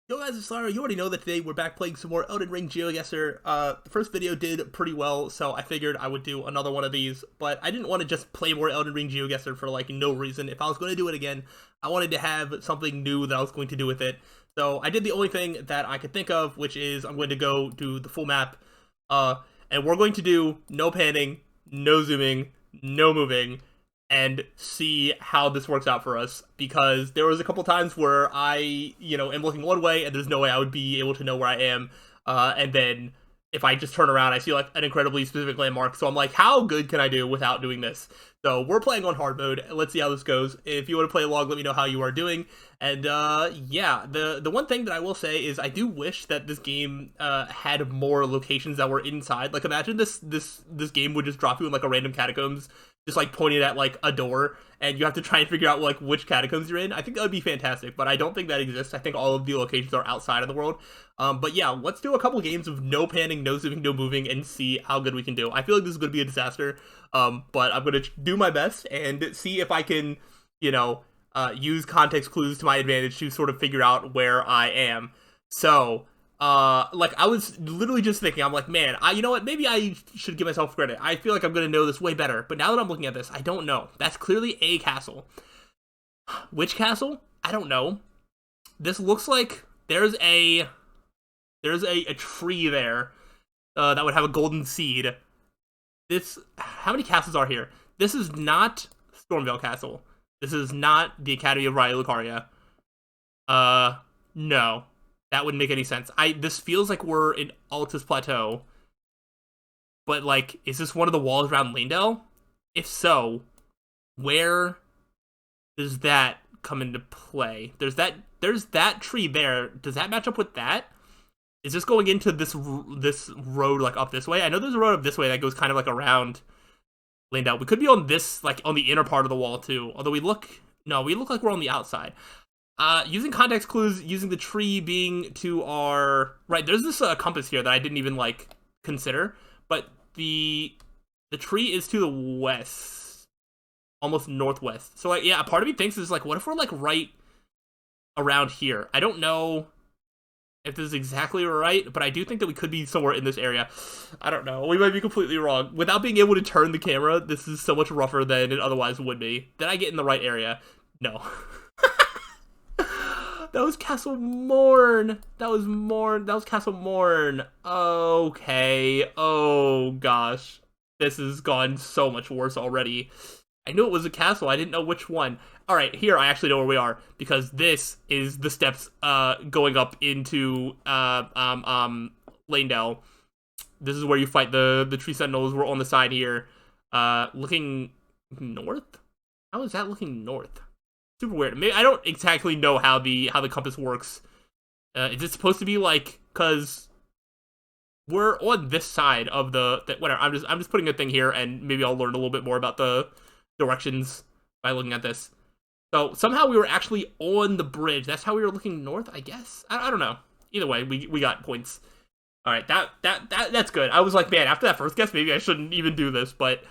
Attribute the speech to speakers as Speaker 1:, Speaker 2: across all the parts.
Speaker 1: Yo guys, it's Slyroh. You already know that today we're back playing some more Elden Ring Geoguessr. The first video did pretty well, so I figured I would do another one of these, but I didn't want to just play more Elden Ring Geoguessr for like no reason. If I was going to do it again, I wanted to have something new that I was going to do with it. So I did the only thing that I could think of, which is I'm going to go do the full map, uh, and we're going to do no panning, no zooming, no moving, and see how this works out for us, because there was a couple times where I am looking one way and there's no way I would be able to know where I am, and then if I just turn around I see like an incredibly specific landmark, so I'm like, how good can I do without doing this? So we're playing on hard mode. Let's see how this goes. If you want to play along, let me know how you are doing. And yeah, the one thing that I will say is I do wish that this game had more locations that were inside. Like, imagine this game would just drop you in like a random catacombs, just like pointed at like a door, and you have to try and figure out like which catacombs you're in. I think that would be fantastic, but I don't think that exists. I think all of the locations are outside of the world. But yeah, let's do a couple games of no panning, no zooming, no moving, and see how good we can do. I feel like this is going to be a disaster, but I'm going to do my best and see if I can, you know, use context clues to my advantage to sort of figure out where I am. So, like, I was literally just thinking, I'm like, man, you know what, maybe I should give myself credit. I feel like I'm gonna know this way better, but now that I'm looking at this, I don't know. That's clearly a castle. Which castle? I don't know. This looks like there's a tree there, that would have a golden seed. How many castles are here? This is not Stormvale Castle. This is not the Academy of Raya Lucaria. No. That wouldn't make any sense. This feels like we're in Altus Plateau. But like, is this one of the walls around Leyndell? If so, where does that come into play? There's that tree there. Does that match up with that? Is this going into this road like up this way? I know there's a road up this way that goes kind of like around Leyndell. We could be on this, like on the inner part of the wall too. Although we look like we're on the outside. Using context clues, using the tree being to our right. There's this compass here that I didn't even like consider, but the tree is to the west, almost northwest. So like, yeah, a part of me thinks is like, what if we're like right around here? I don't know if this is exactly right, but I do think that we could be somewhere in this area. I don't know. We might be completely wrong. Without being able to turn the camera, this is so much rougher than it otherwise would be. Did I get in the right area? No. That was Castle Morn. That was Morn. That was Castle Morn. Okay. Oh gosh. This has gone so much worse already. I knew it was a castle. I didn't know which one. All right, here I actually know where we are, because this is the steps going up into Leyndell. This is where you fight the tree sentinels. We're on the side here, looking north. How is that looking north? Super weird. Maybe I don't exactly know how the compass works. Is it supposed to be like, because we're on this side of whatever. I'm just putting a thing here, and maybe I'll learn a little bit more about the directions by looking at this. So somehow we were actually on the bridge. That's how we were looking north, I guess. I don't know. Either way, we got points. All right, that's good. I was like, man, after that first guess, maybe I shouldn't even do this, but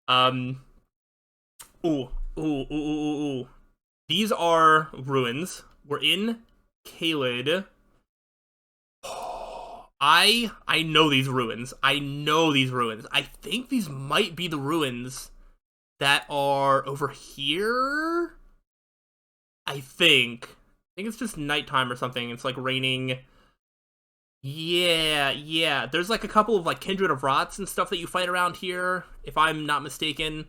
Speaker 1: ooh, ooh, ooh, ooh, ooh, ooh. These are ruins. We're in Caelid. I know these ruins. I know these ruins. I think these might be the ruins that are over here. I think. It's just nighttime or something. It's like raining. Yeah, yeah. There's like a couple of like Kindred of Rots and stuff that you fight around here, if I'm not mistaken.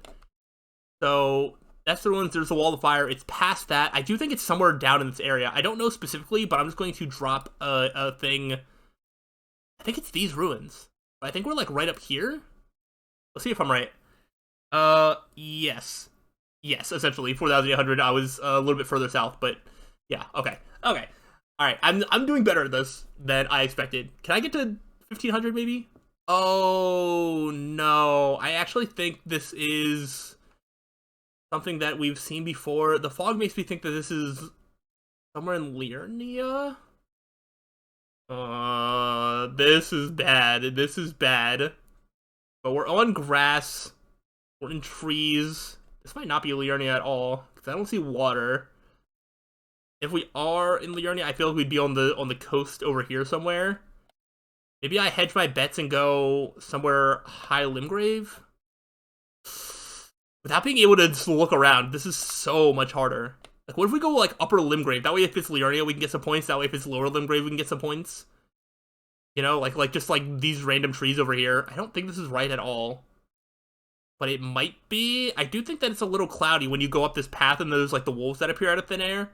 Speaker 1: So that's the ruins. There's the Wall of Fire. It's past that. I do think it's somewhere down in this area. I don't know specifically, but I'm just going to drop a thing. I think it's these ruins. I think we're like right up here. Let's see if I'm right. Yes. Yes, essentially 4,800. I was a little bit further south, but yeah, okay. Okay. All right. I'm doing better at this than I expected. Can I get to 1,500 maybe? Oh, no. I actually think this is something that we've seen before. The fog makes me think that this is somewhere in Liurnia. This is bad. This is bad. But we're on grass. We're in trees. This might not be Liurnia at all, because I don't see water. If we are in Liurnia, I feel like we'd be on the coast over here somewhere. Maybe I hedge my bets and go somewhere high Limgrave? Without being able to just look around, this is so much harder. Like, what if we go, like, upper Limgrave? That way, if it's Liurnia, we can get some points. That way, if it's lower Limgrave, we can get some points. You know, like just, like, these random trees over here. I don't think this is right at all. But it might be. I do think that it's a little cloudy when you go up this path and there's, like, the wolves that appear out of thin air.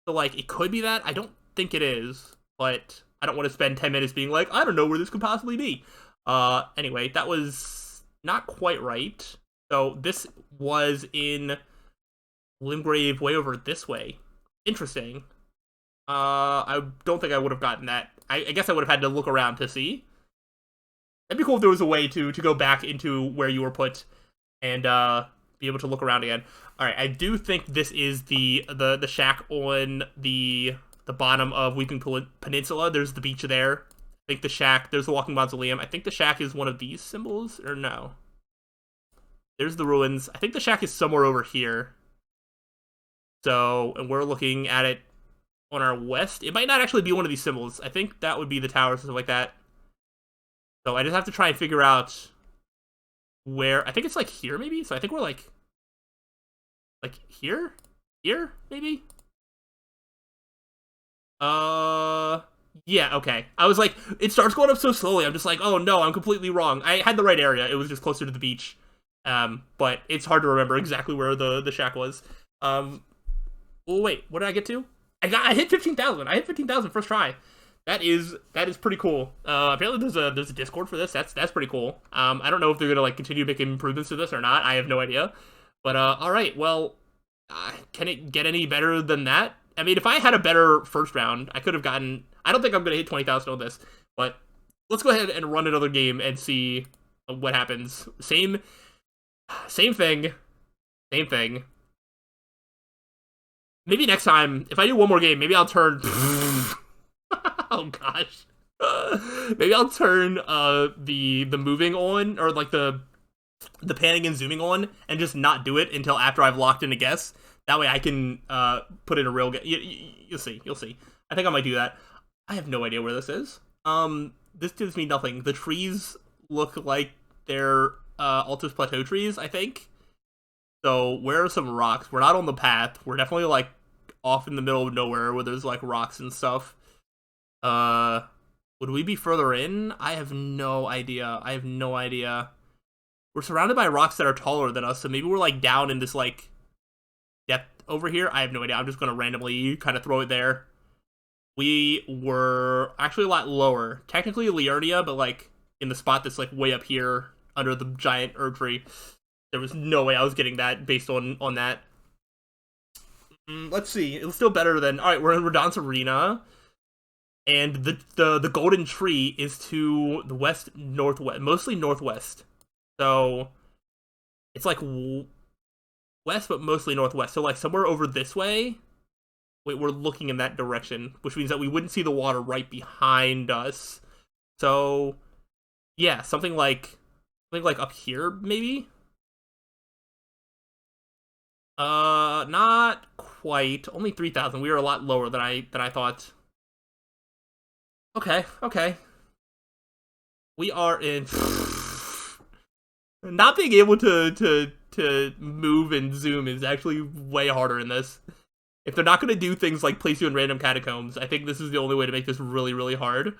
Speaker 1: So, like, it could be that. I don't think it is. But I don't want to spend 10 minutes being like, I don't know where this could possibly be. Anyway, that was not quite right. So this was in Limgrave way over this way. Interesting. I don't think I would have gotten that. I guess I would have had to look around to see. It'd be cool if there was a way to go back into where you were put and be able to look around again. All right, I do think this is the shack on the bottom of Weeping Peninsula. There's the beach there. I think the shack, there's the Walking Mausoleum. I think the shack is one of these symbols, or no? There's the ruins. I think the shack is somewhere over here. So, and we're looking at it on our west. It might not actually be one of these symbols. I think that would be the towers and stuff like that. So I just have to try and figure out where. I think it's like here, maybe? So I think we're like here? Here, maybe? Yeah, okay. I was like, it starts going up so slowly. I'm just like, oh no, I'm completely wrong. I had the right area. It was just closer to the beach. But it's hard to remember exactly where the shack was. Oh wait, what did I get to? I hit 15,000. I hit 15,000 first try. That is pretty cool. Apparently there's a Discord for this. That's pretty cool. I don't know if they're gonna like continue making improvements to this or not. I have no idea. But all right, well, can it get any better than that? I mean, if I had a better first round, I could have gotten. I don't think I'm gonna hit 20,000 on this, but let's go ahead and run another game and see what happens. Same thing. Same thing. Maybe next time, if I do one more game, maybe I'll turn. Oh gosh. Maybe I'll turn the moving on, or like the panning and zooming on, and just not do it until after I've locked in a guess. That way I can put in a real guess. You'll see. You'll see. I think I might do that. I have no idea where this is. This gives me nothing. The trees look like they're Altus Plateau trees, I think. So where are some rocks? We're not on the path. We're definitely like off in the middle of nowhere where there's like rocks and stuff. Would we be further in? I have no idea. I have no idea. We're surrounded by rocks that are taller than us, so maybe we're like down in this like depth over here. I have no idea. I'm just gonna randomly kind of throw it there. We were actually a lot lower. Technically Liurnia, but like in the spot that's like way up here under the giant herb tree. There was no way I was getting that based on that. Let's see. It was still better than. All right, we're in Radon's Arena, and the golden tree is to the west northwest, mostly northwest. So it's like west, but mostly northwest. So like somewhere over this way. Wait, we're looking in that direction, which means that we wouldn't see the water right behind us. So yeah, something like up here, maybe. Not quite. Only 3,000. We were a lot lower than I thought. Okay. We are in. Not being able to move and zoom is actually way harder in this. If they're not gonna do things like place you in random catacombs, I think this is the only way to make this really, really hard.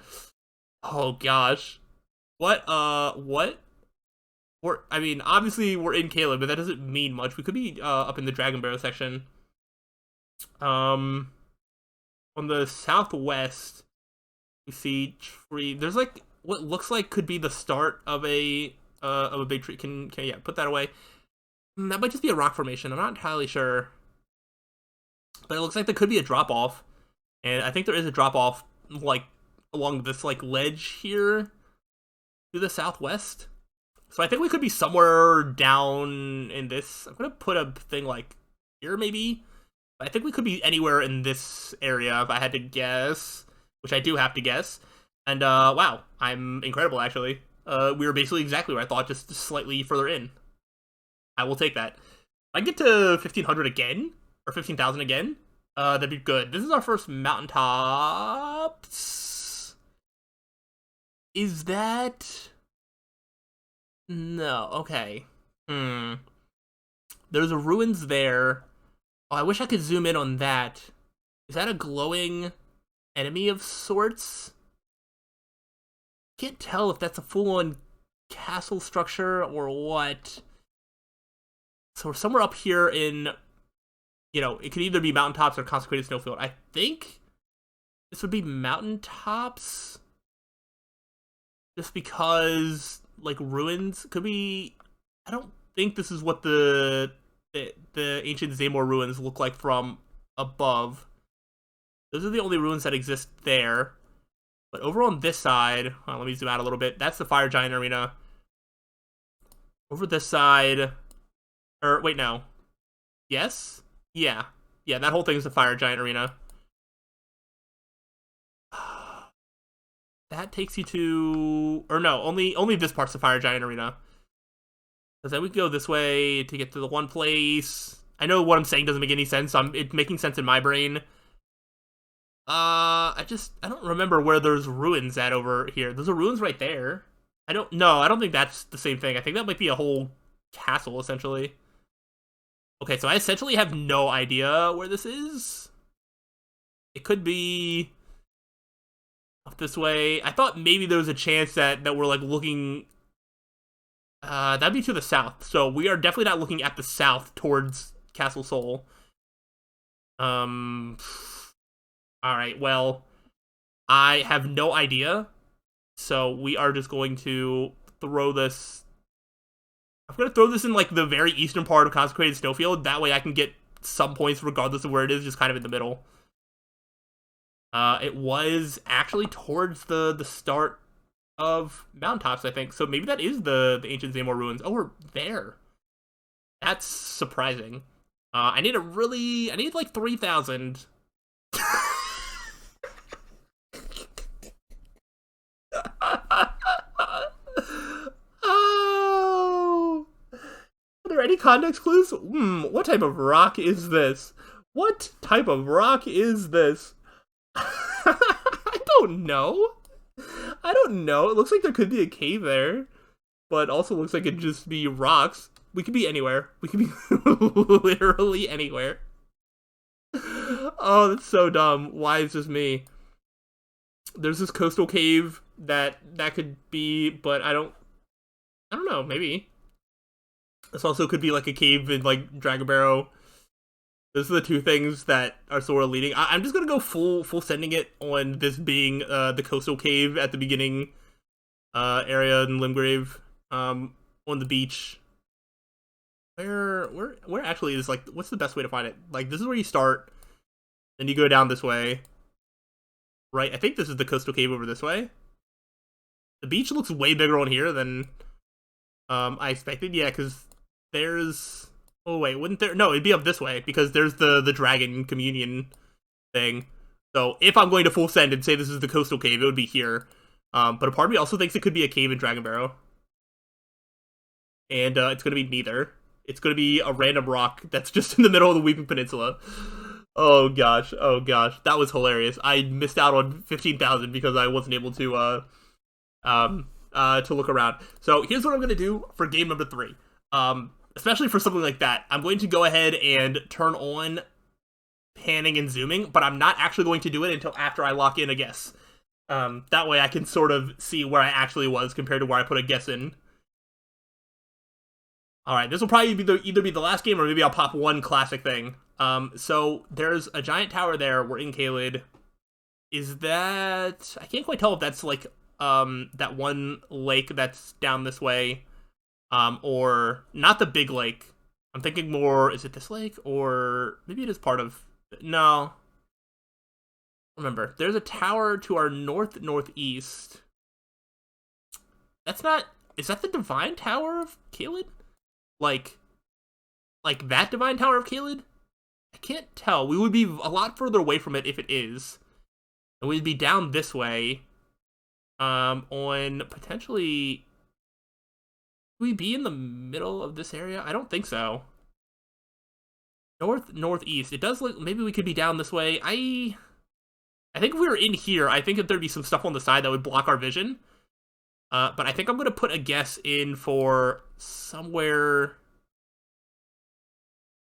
Speaker 1: Oh gosh. What? I mean, obviously we're in Caleb, but that doesn't mean much. We could be up in the Dragon Barrow section. On the southwest, we see tree. There's like what looks like could be the start of a big tree. Can yeah, put that away. That might just be a rock formation. I'm not entirely sure, but it looks like there could be a drop off, and I think there is a drop off like along this like ledge here to the southwest. So I think we could be somewhere down in this. I'm gonna put a thing like here, maybe. But I think we could be anywhere in this area if I had to guess, which I do have to guess. And wow, I'm incredible actually. We were basically exactly where I thought, just slightly further in. I will take that. I get to 1,500 again, or 15,000 again. That'd be good. This is our first mountaintops. Is that... No, okay. Hmm. There's a ruins there. Oh, I wish I could zoom in on that. Is that a glowing enemy of sorts? Can't tell if that's a full-on castle structure or what. So we're somewhere up here in, it could either be mountaintops or consecrated snowfield. I think this would be mountaintops. Just because, like, ruins could be... I don't think this is what the ancient Zamor ruins look like from above. Those are the only ruins that exist there. But over on this side, let me zoom out a little bit. That's the Fire Giant Arena. Over this side, or wait, no. Yes? Yeah. Yeah, that whole thing is the Fire Giant Arena. That takes you to, or no, only this part's the Fire Giant Arena. Because then we go this way to get to the one place. I know what I'm saying doesn't make any sense. It's making sense in my brain. I don't remember where there's ruins at over here. There's a ruins right there. I don't think that's the same thing. I think that might be a whole castle, essentially. Okay, so I essentially have no idea where this is. It could be up this way. I thought maybe there was a chance that we're, like, looking... that'd be to the south. So we are definitely not looking at the south towards Castle Sol. Alright, well, I have no idea. So we are just going to throw this... I'm going to throw this in, like, the very eastern part of Consecrated Snowfield. That way I can get some points regardless of where it is, just kind of in the middle. It was actually towards the start of mountaintops, I think. So maybe that is the ancient Zamor ruins. Oh, we're there. That's surprising. I need like 3,000. Oh. Are there any context clues? What type of rock is this? What type of rock is this? I don't know. I don't know. It looks like there could be a cave there, but also looks like it'd just be rocks. We could be anywhere. We could be literally anywhere. Oh, that's so dumb. Why is this me? There's this coastal cave that could be, but I don't know, maybe. This also could be like a cave in like Dragon Barrow. Those are the two things that are sort of leading. I'm just gonna go full sending it on this being the coastal cave at the beginning area in Limgrave, on the beach. Where actually is, like, what's the best way to find it? Like, this is where you start, then you go down this way. Right, I think this is the coastal cave over this way. The beach looks way bigger on here than I expected. Yeah, because there's... Oh, wait, wouldn't there... No, it'd be up this way, because there's the dragon communion thing. So, if I'm going to full send and say this is the coastal cave, it would be here. But a part of me also thinks it could be a cave in Dragon Barrow. And it's going to be neither. It's going to be a random rock that's just in the middle of the Weeping Peninsula. Oh gosh, that was hilarious. I missed out on 15,000 because I wasn't able to look around. So here's what I'm gonna do for game number 3. Especially for something like that, I'm going to go ahead and turn on panning and zooming, but I'm not actually going to do it until after I lock in a guess. That way I can sort of see where I actually was compared to where I put a guess in. Alright, this will probably be either be the last game or maybe I'll pop one classic thing. So there's a giant tower there. We're in Caelid. Is that... I can't quite tell if that's like that one lake that's down this way. Or not the big lake. I'm thinking more, is it this lake? Or maybe it is part of... No. Remember, there's a tower to our northeast. That's not... Is that the Divine Tower of Caelid? Like that Divine Tower of Caelid? I can't tell. We would be a lot further away from it if it is. And we'd be down this way. On potentially... Would we be in the middle of this area? I don't think so. Northeast. It does look, maybe we could be down this way. I think if we were in here, I think that there'd be some stuff on the side that would block our vision. But I think I'm gonna put a guess in for somewhere.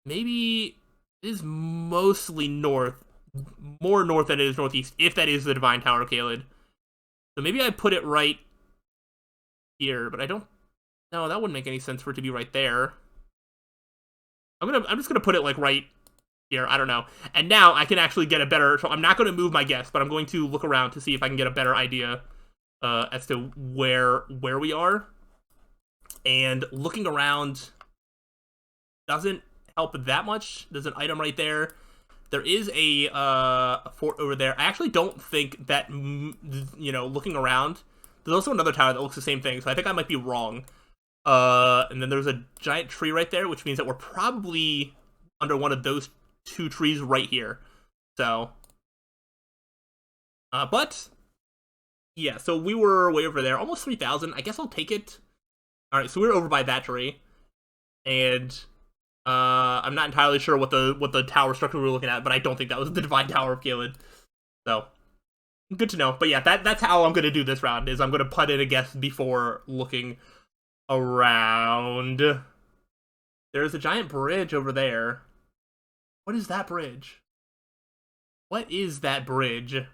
Speaker 1: Maybe it is mostly north, more north than it is northeast, if that is the Divine Tower of Caelid. So maybe I put it right here, but I don't. No, that wouldn't make any sense for it to be right there. I'm just gonna put it like right here. I don't know. And now I can actually get a better. So I'm not gonna move my guess, but I'm going to look around to see if I can get a better idea as to where we are. And looking around doesn't help that much. There's an item right there. There is a fort over there. I actually don't think that, looking around, there's also another tower that looks the same thing, so I think I might be wrong. And then there's a giant tree right there, which means that we're probably under one of those two trees right here. So, but, yeah, so we were way over there, almost 3,000. I guess I'll take it. All right, so we're over by that tree, and I'm not entirely sure what the tower structure we were looking at, but I don't think that was the Divine Tower of Caelid. So, good to know. But yeah, that's how I'm gonna do this round. Is I'm gonna put in a guess before looking around. There's a giant bridge over there. What is that bridge? What is that bridge?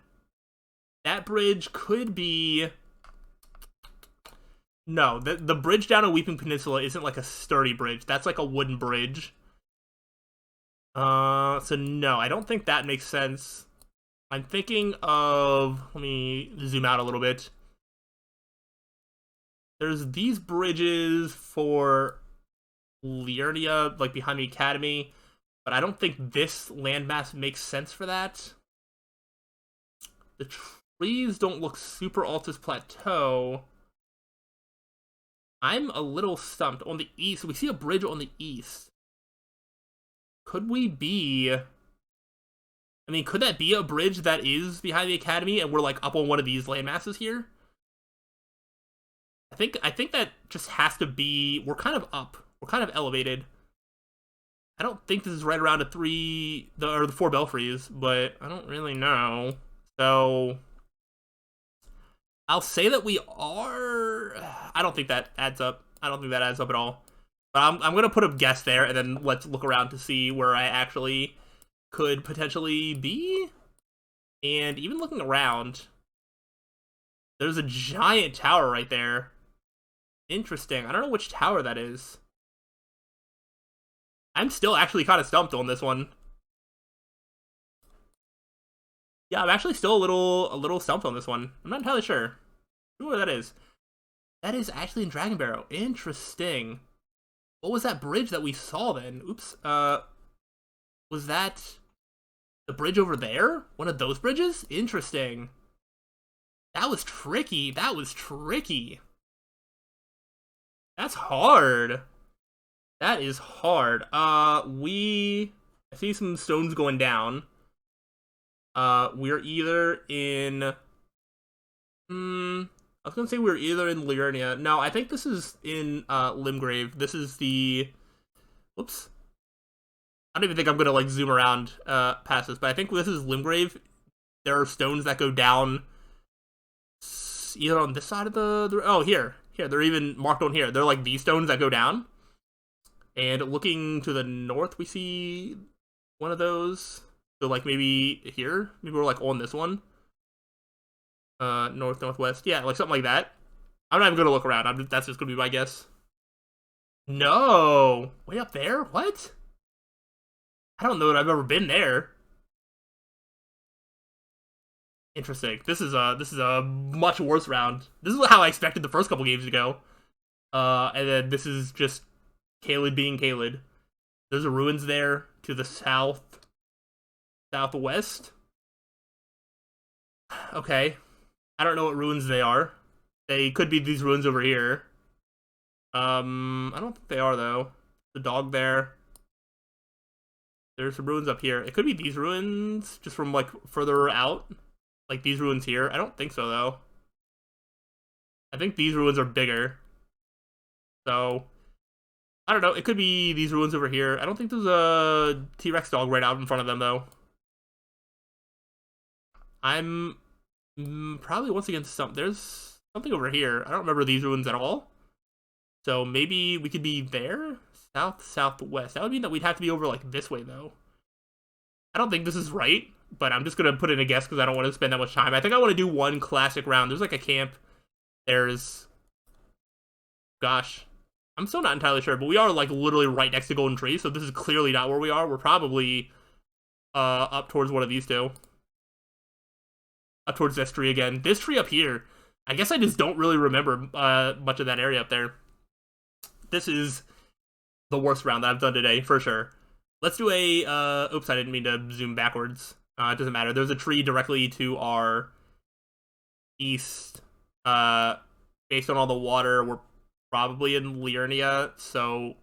Speaker 1: That bridge could be. No, the bridge down a Weeping Peninsula isn't like a sturdy bridge. That's like a wooden bridge. So no, I don't think that makes sense. I'm thinking of, let me zoom out a little bit. There's these bridges for Liurnia, like behind the academy, but I don't think this landmass makes sense for that. The trees don't look super Altus Plateau. I'm a little stumped. On the east, we see a bridge on the east. Could we be... I mean, could that be a bridge that is behind the academy and we're like up on one of these landmasses here? I think that just has to be... We're kind of up. We're kind of elevated. I don't think this is right around the 4 belfries, but I don't really know. So... I'll say that we are... I don't think that adds up. I don't think that adds up at all. But I'm going to put a guess there, and then let's look around to see where I actually could potentially be. And even looking around, there's a giant tower right there. Interesting. I don't know which tower that is. I'm still actually kind of stumped on this one. Yeah, I'm actually still a little stumped on this one. I'm not entirely sure. I don't know where that is. That is actually in Dragon Barrow. Interesting. What was that bridge that we saw then? Oops. Was that the bridge over there? One of those bridges? Interesting. That was tricky. That was tricky. That's hard. That is hard. I see some stones going down. We're either in... I was gonna say we're either in Liurnia. No, I think this is in, Limgrave. This is the... Whoops. I don't even think I'm gonna, like, zoom around, past this, but I think this is Limgrave. There are stones that go down either on this side of the... Oh, here. Here, they're even marked on here. They're, like, these stones that go down. And looking to the north, we see one of those. So, like, maybe here? Maybe we're, like, on this one. Northwest. Yeah, like, something like that. I'm not even gonna look around. That's just gonna be my guess. No! Way up there? What? I don't know that I've ever been there. Interesting. This is a much worse round. This is how I expected the first couple games to go. And then this is just Caelid being Caelid. There's a ruins there to the southwest. Okay. I don't know what ruins they are. They could be these ruins over here. I don't think they are, though. The dog there. There's some ruins up here. It could be these ruins, just from, like, further out. Like, these ruins here. I don't think so, though. I think these ruins are bigger. So, I don't know. It could be these ruins over here. I don't think there's a T-Rex dog right out in front of them, though. I'm probably once again there's something over here. I don't remember these ruins at all. So maybe we could be there? South, southwest. That would mean that we'd have to be over like this way, though. I don't think this is right, but I'm just going to put in a guess because I don't want to spend that much time. I think I want to do one classic round. There's like a camp. There's... Gosh. I'm still not entirely sure, but we are like literally right next to Golden Tree, so this is clearly not where we are. We're probably up towards one of these two. Up towards this tree again. This tree up here. I guess I just don't really remember much of that area up there. This is the worst round that I've done today, for sure. Let's do a... oops, I didn't mean to zoom backwards. It doesn't matter. There's a tree directly to our east. Based on all the water, we're probably in Liurnia, so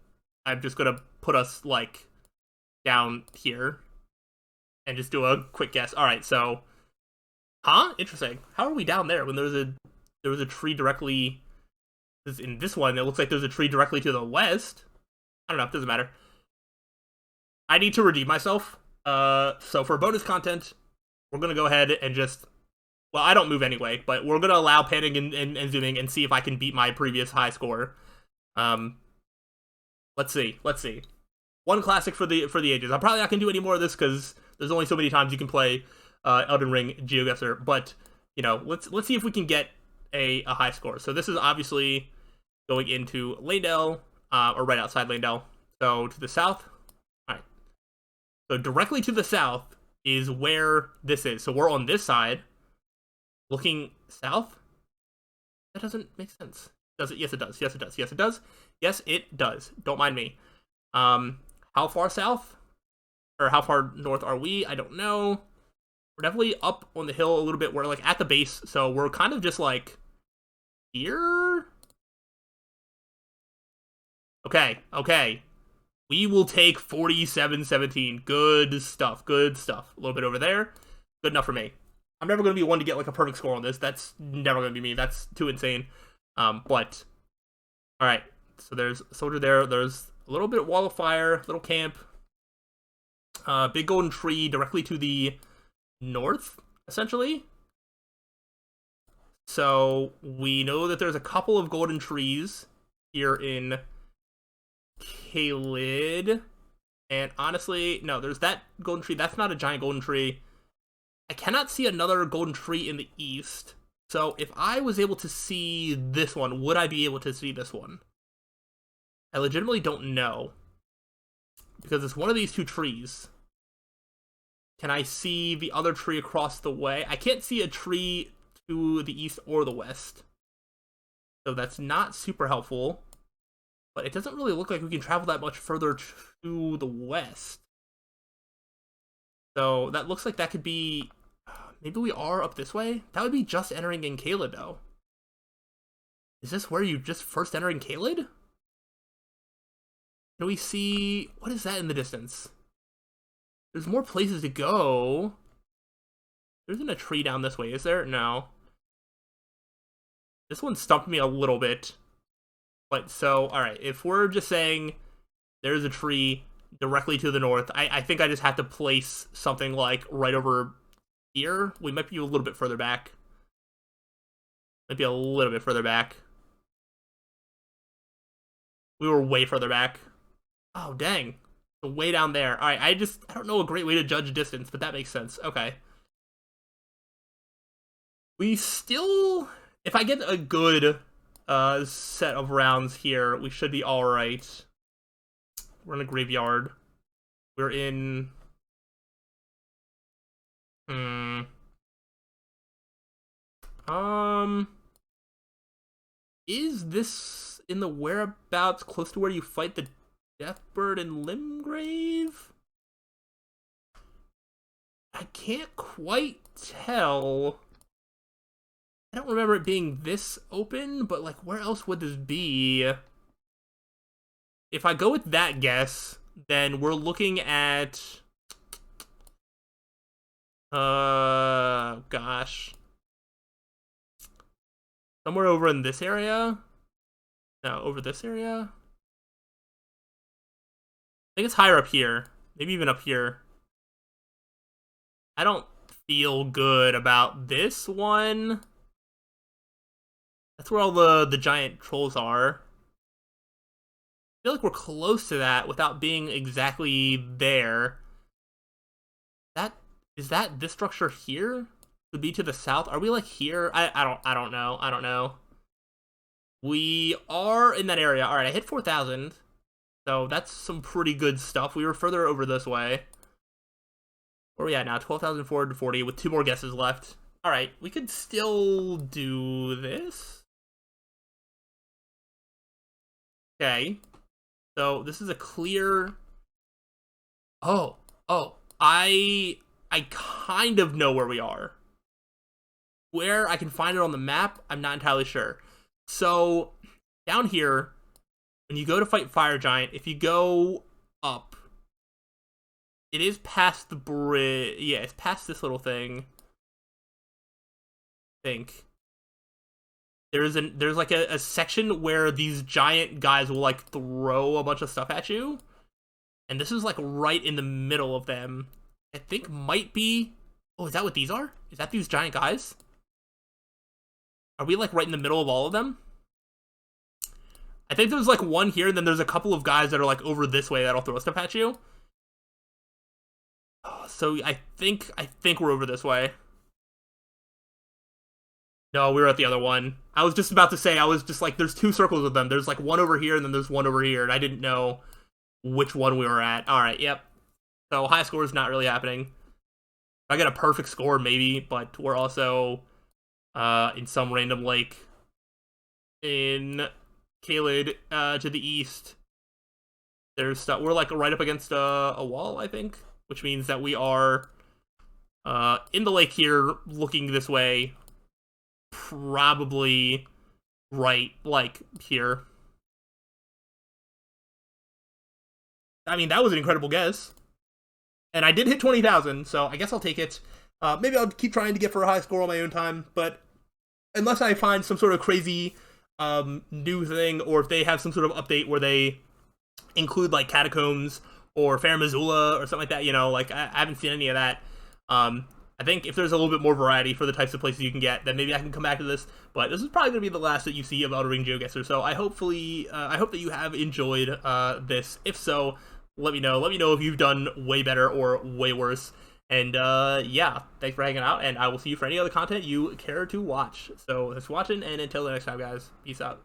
Speaker 1: I'm just gonna put us, like, down here. And just do a quick guess. Alright, so... Huh? Interesting. How are we down there when there was a tree directly... In this one, it looks like there's a tree directly to the west. I don't know, it doesn't matter. I need to redeem myself. So for bonus content, we're gonna go ahead and just... Well, I don't move anyway, but we're gonna allow panning and zooming and see if I can beat my previous high score. Let's see. One classic for the ages. I'm probably not gonna do any more of this because there's only so many times you can play Elden Ring Geoguessr. But you know, let's see if we can get a high score. So this is obviously going into Lanedale, or right outside Lanedale. So to the south. All right. So directly to the south is where this is. So we're on this side. Looking south? That doesn't make sense. Does it? Yes, it does. Yes, it does. Yes, it does. Yes, it does. Don't mind me. How far south? Or how far north are we? I don't know. We're definitely up on the hill a little bit. We're like at the base, so we're kind of just like here. Okay. We will take 47-17. Good stuff. A little bit over there. Good enough for me. I'm never going to be one to get like a perfect score on this. That's never going to be me. That's too insane. But all right. So there's a soldier there. There's a little bit of wall of fire, little camp. Big golden tree directly to the north, essentially. So we know that there's a couple of golden trees here in Caelid. And honestly, no, there's that golden tree. That's not a giant golden tree. I cannot see another golden tree in the east. So if I was able to see this one, would I be able to see this one? I legitimately don't know. Because it's one of these two trees. Can I see the other tree across the way? I can't see a tree to the east or the west. So that's not super helpful. But it doesn't really look like we can travel that much further to the west. So that looks like that could be... Maybe we are up this way? That would be just entering in Caelid, though. Is this where you just first enter in Caelid? Can we see... What is that in the distance? There's more places to go. There isn't a tree down this way, is there? No. This one stumped me a little bit. But so, alright, if we're just saying there's a tree directly to the north, I think I just have to place something like right over here. We might be a little bit further back. Might be a little bit further back. We were way further back. Oh, dang. Way down there. Alright, I don't know a great way to judge distance, but that makes sense. Okay. We still... If I get a good set of rounds here, we should be alright. We're in a graveyard. We're in... Is this in the whereabouts close to where you fight the Deathbird and Limgrave? I can't quite tell. I don't remember it being this open, but like where else would this be? If I go with that guess, then we're looking at... gosh. Somewhere over in this area? No, over this area? think it's higher up here. Maybe even up here. I don't feel good about this one. That's where all the giant trolls are. I feel like we're close to that without being exactly there. Is that this structure here? Could be to the south. Are we like here? I don't know. I don't know. We are in that area. All right, I hit 4,000. So that's some pretty good stuff. We were further over this way. Where are we at now? 12,440 with 2 more guesses left. All right, we could still do this. Okay. So this is a clear... Oh, I kind of know where we are. Where I can find it on the map, I'm not entirely sure. So, down here, when you go to fight Fire Giant, if you go up, it is past the bridge. Yeah, it's past this little thing. I think. There's like a section where these giant guys will like throw a bunch of stuff at you. And this is like right in the middle of them. I think might be... Oh, is that what these are? Is that these giant guys? Are we like right in the middle of all of them? I think there's like one here, and then there's a couple of guys that are like over this way that'll throw stuff at you. So I think we're over this way. No, we were at the other one. I was just about to say, I was just like, there's 2 circles of them. There's like one over here, and then there's one over here, and I didn't know which one we were at. All right, yep. So high score is not really happening. If I get a perfect score, maybe, but we're also in some random lake in Kaled to the east. There's stuff. We're like right up against a wall, I think, which means that we are in the lake here, looking this way. Probably right, like here. I mean, that was an incredible guess. And I did hit 20,000, so I guess I'll take it. Maybe I'll keep trying to get for a high score on my own time, but unless I find some sort of crazy new thing, or if they have some sort of update where they include like catacombs or Fair Missoula or something like that, you know, like I haven't seen any of that. I think if there's a little bit more variety for the types of places you can get, then maybe I can come back to this. But this is probably going to be the last that you see of Elden Ring Geoguessr. So I hope that you have enjoyed this. If so, let me know. Let me know if you've done way better or way worse. And yeah, thanks for hanging out, and I will see you for any other content you care to watch. So thanks for watching, and until the next time, guys, peace out.